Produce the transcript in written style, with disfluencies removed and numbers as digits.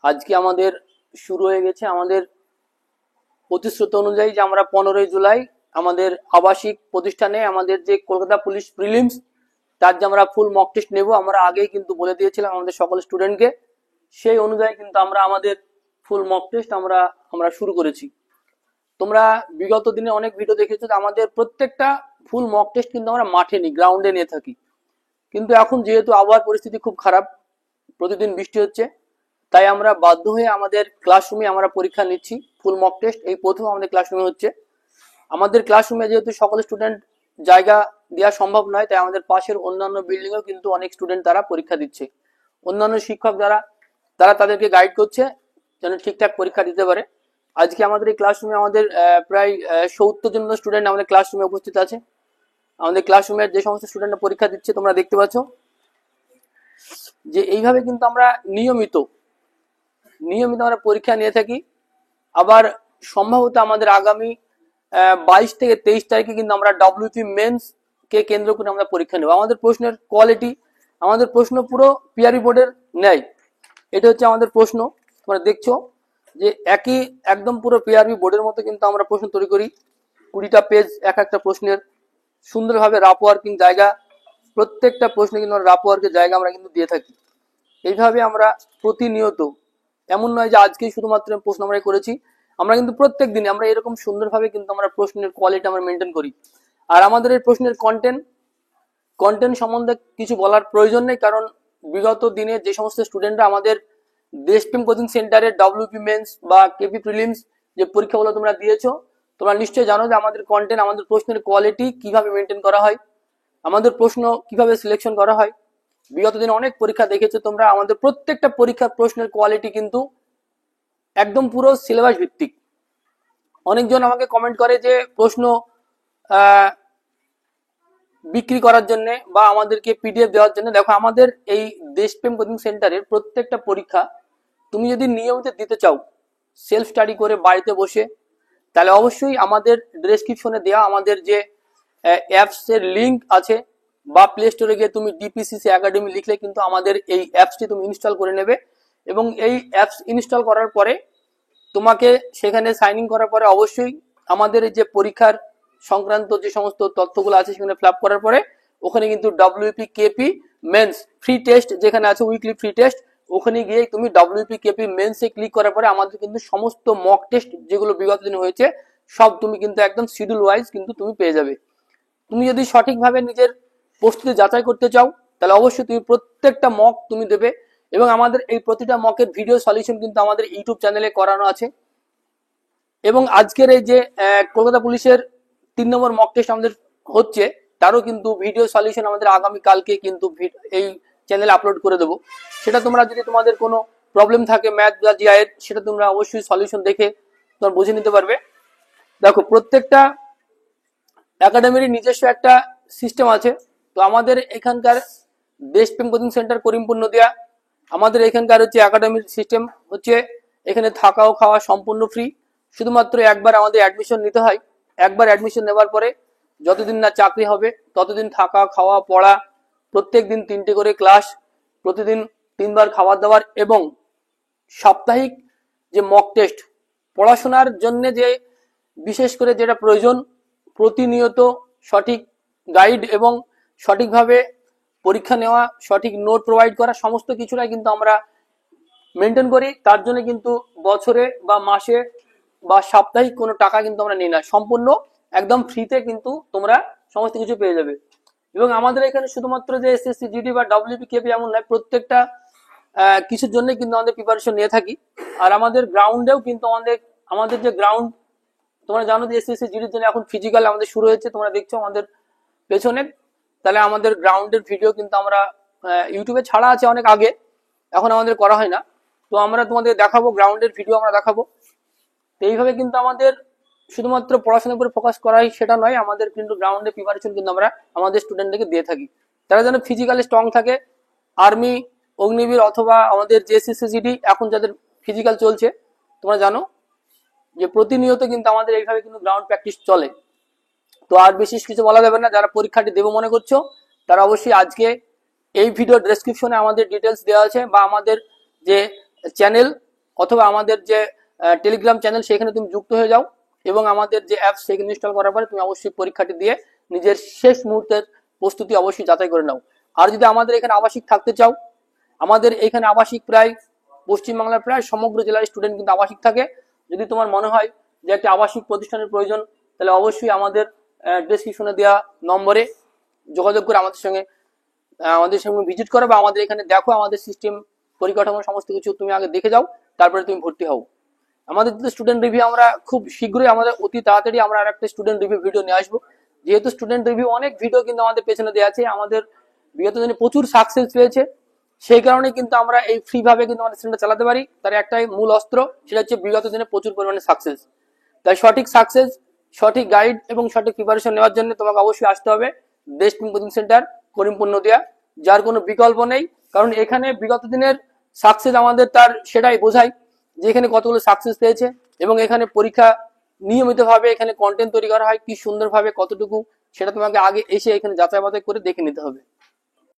আজকে আমাদের শুরু হয়ে গেছে আমাদের প্রতিশ্রুতি অনুযায়ী যে আমরা 15ই জুলাই আমাদের আবাসিক প্রতিষ্ঠানে আমাদের যে কলকাতা পুলিশ প্রিলিমস তার যে আমরা ফুল মক টেস্ট নেব, আমরা আগেই কিন্তু বলে দিয়েছিলাম আমাদের সকল স্টুডেন্টকে। সেই অনুযায়ী কিন্তু আমরা আমাদের ফুল মক টেস্ট আমরা শুরু করেছি। তোমরা বিগত দিনে অনেক ভিডিও দেখেছো, আমাদের প্রত্যেকটা ফুল মক টেস্ট কিন্তু আমরা মাঠে নিই, গ্রাউন্ডে নিয়ে থাকি। কিন্তু এখন যেহেতু আবহাওয়ার পরিস্থিতি খুব খারাপ, প্রতিদিন বৃষ্টি হচ্ছে, তাই আমরা বাধ্য হয়ে আমাদের ক্লাসরুমে আমরা পরীক্ষা নিচ্ছি। ফুল মক টেস্ট এই প্রথম আমাদের ক্লাসরুমে হচ্ছে। আমাদের ক্লাসরুমে যেহেতু সকল স্টুডেন্ট জায়গা দেওয়া সম্ভব নয়, তাই আমাদের পাশের অন্যান্য বিল্ডিংয়েও কিন্তু অনেক স্টুডেন্ট তারা পরীক্ষা দিচ্ছে। অন্যান্য শিক্ষক তারা তাদেরকে গাইড করছে যেন ঠিকঠাক পরীক্ষা দিতে পারে। আজকে আমাদের এই ক্লাসরুমে আমাদের প্রায় 70 জন স্টুডেন্ট আমাদের ক্লাসরুমে উপস্থিত আছে। আমাদের ক্লাসরুমের যে সমস্ত স্টুডেন্টরা পরীক্ষা দিচ্ছে তোমরা দেখতে পাচ্ছ যে এইভাবে কিন্তু আমরা নিয়মিত আমরা পরীক্ষা নিয়ে থাকি। আবার সম্ভবত আমাদের আগামী 22 থেকে 23 তারিখে কিন্তু আমরা ডব্লিউপি মেন্স কে কেন্দ্র করে আমরা পরীক্ষা নেব। আমাদের প্রশ্নের কোয়ালিটি, আমাদের প্রশ্ন পুরো পিআরবি বোর্ডের ন্যায়। এটা হচ্ছে আমাদের প্রশ্ন, তোমরা দেখছো যে একদম পুরো পিআরবি বোর্ডের মতো কিন্তু আমরা প্রশ্ন তৈরি করি। 20টা পেজ এক একটা প্রশ্নের, সুন্দরভাবে রাপ ওয়ার্কিং জায়গা, প্রত্যেকটা প্রশ্নে কিন্তু রাপ ওয়ার্কের জায়গা আমরা কিন্তু দিয়ে থাকি। এইভাবে আমরা প্রতিনিয়ত, এমন নয় যে আজকেই শুধুমাত্র প্রশ্ন আমরা করেছি, আমরা কিন্তু প্রত্যেক দিনে আমরা এরকম সুন্দরভাবে কিন্তু আমরা প্রশ্নের কোয়ালিটি আমরা মেনটেন করি। আর আমাদের এই প্রশ্নের কন্টেন্ট সম্বন্ধে কিছু বলার প্রয়োজন নেই, কারণ বিগত দিনে যে সমস্ত স্টুডেন্টরা আমাদের দেশপ্রেম কোচিং সেন্টারে ডব্লিউপি মেন্স বা কেপি প্রিলিমস যে পরীক্ষাগুলো তোমরা দিয়েছো, তোমরা নিশ্চয়ই জানো যে আমাদের কন্টেন্ট, আমাদের প্রশ্নের কোয়ালিটি কিভাবে মেনটেন করা হয়, আমাদের প্রশ্ন কিভাবে সিলেকশন করা হয়। বিগত দিনে অনেক পরীক্ষা দেখেছো তোমরা, আমাদের প্রত্যেকটা পরীক্ষার প্রশ্নের কোয়ালিটি কিন্তু একদম পুরো সিলেবাস ভিত্তিক। অনেকজন আমাকে কমেন্ট করে যে প্রশ্ন বিক্রি করার জন্য বা আমাদেরকে পিডিএফ দেওয়ার জন্য। দেখো, আমাদের এই দেশপ্রেম কোচিং সেন্টারের প্রত্যেকটা পরীক্ষা তুমি যদি নিয়মিত দিতে চাও, সেলফ স্টাডি করে বাড়িতে বসে, তাহলে অবশ্যই আমাদের ডেসক্রিপশনে দেওয়া আমাদের যে অ্যাপস এর লিঙ্ক আছে বা প্লে স্টোরে গিয়ে তুমি ডিপিসিসি একাডেমি লিখলে কিন্তু আমাদের এই অ্যাপসটি তুমি ইনস্টল করে নেবে। এবং এই অ্যাপস ইনস্টল করার পরে তোমাকে সেখানে সাইন ইন করার পরে অবশ্যই আমাদের এই যে পরীক্ষার সংক্রান্ত যে সমস্ত তথ্যগুলো আছে সেখানে ফিল আপ করার পরে ওখানে কিন্তু WP KP mains free test যেখানে আছে, উইকলি ফ্রি টেস্ট, ওখানে গিয়ে তুমি ডব্লিউপি কেপি মেন্সে ক্লিক করার পরে আমাদের কিন্তু সমস্ত মক টেস্ট যেগুলো বিগত দিনে হয়েছে সব তুমি কিন্তু একদম শিডিউল ওয়াইজ কিন্তু তুমি পেয়ে যাবে। তুমি যদি সঠিকভাবে নিজের প্রস্তুতি যাচাই করতে চাও তাহলে অবশ্যই তুমি প্রত্যেকটা মক তুমি দেবে। এবং আমাদের এই প্রতিটা মকের ভিডিও সলিউশন কিন্তু আমাদের ইউটিউব চ্যানেলে করানো আছে। এবং আজকের এই যে কলকাতা পুলিশের 3 নম্বর মক টেস্ট আমাদের হচ্ছে, তারও কিন্তু ভিডিও সলিউশন আমাদের আগামী কালকে কিন্তু এই চ্যানেলে আপলোড করে দেবো। সেটা তোমরা যদি তোমাদের কোনো প্রবলেম থাকে ম্যাথ বা জিআই এর, সেটা তোমরা অবশ্যই সলিউশন দেখে তোমরা বুঝে নিতে পারবে। দেখো, প্রত্যেকটা একাডেমির নিজস্ব একটা সিস্টেম আছে। তো আমাদের এখানকার দেশপ্রেম কোচিং সেন্টার করিমপুর নদিয়া, আমাদের এখানকার হচ্ছে একাডেমির সিস্টেম হচ্ছে এখানে থাকা ও খাওয়া সম্পূর্ণ ফ্রি। শুধুমাত্র একবার আমাদের অ্যাডমিশন নিতে হয়। একবার অ্যাডমিশন নেওয়ার পরে যতদিন না চাকরি হবে ততদিন থাকা খাওয়া পড়া, প্রত্যেক দিন 3টে করে ক্লাস, প্রতিদিন 3 বার খাবার দাবার, এবং সাপ্তাহিক যে মক টেস্ট, পড়াশোনার জন্য যে বিশেষ করে যেটা প্রয়োজন, প্রতিনিয়ত সঠিক গাইড এবং সঠিকভাবে পরীক্ষা নেওয়া, সঠিক নোট প্রোভাইড করা, সমস্ত কিছুটাই কিন্তু আমরা মেনটেন করি। তার জন্য কিন্তু বছরে বা মাসে বা সাপ্তাহিক কোনো টাকা কিন্তু আমরা নিই না, সম্পূর্ণ একদম ফ্রিতে কিন্তু তোমরা সমস্ত কিছু পেয়ে যাবে। এবং আমাদের এখানে শুধুমাত্র যে এসএসসি জিডি বা ডব্লিউপি কেপি এমন নয়, প্রত্যেকটা কিছুর জন্য কিন্তু আমাদের প্রিপারেশন নিয়ে থাকি। আর আমাদের গ্রাউন্ডেও কিন্তু আমাদের যে গ্রাউন্ড, তোমরা জানো যে এসএসসি জিডির জন্য এখন ফিজিক্যাল আমাদের শুরু হয়েছে, তোমরা দেখছো আমাদের পেছনে। তাহলে আমাদের গ্রাউন্ডের ভিডিও কিন্তু আমরা ইউটিউবে ছাড়া আছে অনেক আগে, এখন আমাদের করা হয় না। তো আমরা তোমাদের দেখাবো, গ্রাউন্ডের ভিডিও আমরা দেখাবো। তো এইভাবে কিন্তু আমাদের শুধুমাত্র পড়াশোনার উপরে ফোকাস করাই সেটা নয়, আমাদের কিন্তু গ্রাউন্ডে প্রিপারেশন কিন্তু আমরা আমাদের স্টুডেন্টদেরকে দিয়ে থাকি। তারা যেন ফিজিক্যালি স্ট্রং থাকে। আর্মি, অগ্নিবীর অথবা আমাদের যে এসএসসি এখন যাদের ফিজিক্যাল চলছে, তোমরা জানো যে প্রতিনিয়ত কিন্তু আমাদের এইভাবে কিন্তু গ্রাউন্ড প্র্যাকটিস চলে। তো আর বিশেষ কিছু বলা যাবে না। যারা পরীক্ষাটি দেবো মনে করছো তারা অবশ্যই আজকে এই ভিডিও ডেসক্রিপশনে আমাদের ডিটেলস দেওয়া আছে বা আমাদের যে চ্যানেল অথবা আমাদের যে টেলিগ্রাম চ্যানেল সেখানে তুমি যুক্ত হয়ে যাও, এবং আমাদের যে অ্যাপ সেখানে ইনস্টল করার পরে তুমি অবশ্যই পরীক্ষাটি দিয়ে নিজের শেষ মুহূর্তের প্রস্তুতি অবশ্যই যাচাই করে নাও। আর যদি আমাদের এখানে আবাসিক থাকতে চাও, আমাদের এখানে আবাসিক প্রায় পশ্চিমবাংলার প্রায় সমগ্র জেলার স্টুডেন্ট কিন্তু আবাসিক থাকে। যদি তোমার মনে হয় যে একটি আবাসিক প্রতিষ্ঠানের প্রয়োজন, তাহলে অবশ্যই আমাদের ডেসক্রিপশনে দেওয়া নম্বরে যোগাযোগ করে আমাদের সঙ্গে ভিজিট করো, বা আমাদের এখানে দেখো আমাদের সিস্টেম পরিকাঠামো সমস্ত কিছু তুমি আগে দেখে যাও, তারপরে তুমি ভর্তি হও। আমাদের স্টুডেন্ট রিভিউ আমরা খুব শীঘ্রই, আমাদের অতি তাড়াতাড়ি আমরা আর একটা স্টুডেন্ট রিভিউ ভিডিও নিয়ে আসবো। যেহেতু স্টুডেন্ট রিভিউ অনেক ভিডিও কিন্তু আমাদের পেছনে দেওয়া আছে, আমাদের বিগত দিনে প্রচুর সাকসেস পেয়েছে, সেই কারণে কিন্তু আমরা এই ফ্রি ভাবে কিন্তু আমাদের চ্যানেলটা চালাতে পারি। তার একটাই মূল অস্ত্র, সেটা হচ্ছে বিগত দিনে প্রচুর পরিমাণে সাকসেস। তাই সঠিক সাকসেস, সঠিক গাইড এবং সঠিক প্রিপারেশন নেওয়ার জন্য তোমাকে অবশ্যই আসতে হবে দেশ প্রেম কোচিং সেন্টার, করিমপুর নদিয়া, যার কোনো বিকল্প নেই। কারণ এখানে বিগত দিনের সাকসেস আমাদের তার সেটাই বোঝায় যে এখানে কতগুলো সাকসেস পেয়েছে, এবং এখানে পরীক্ষা নিয়মিতভাবে এখানে কন্টেন্ট তৈরি করা হয় কি সুন্দরভাবে কতটুকু, সেটা তোমাকে আগে এসে এখানে যাচাই বাছাই করে দেখে নিতে হবে।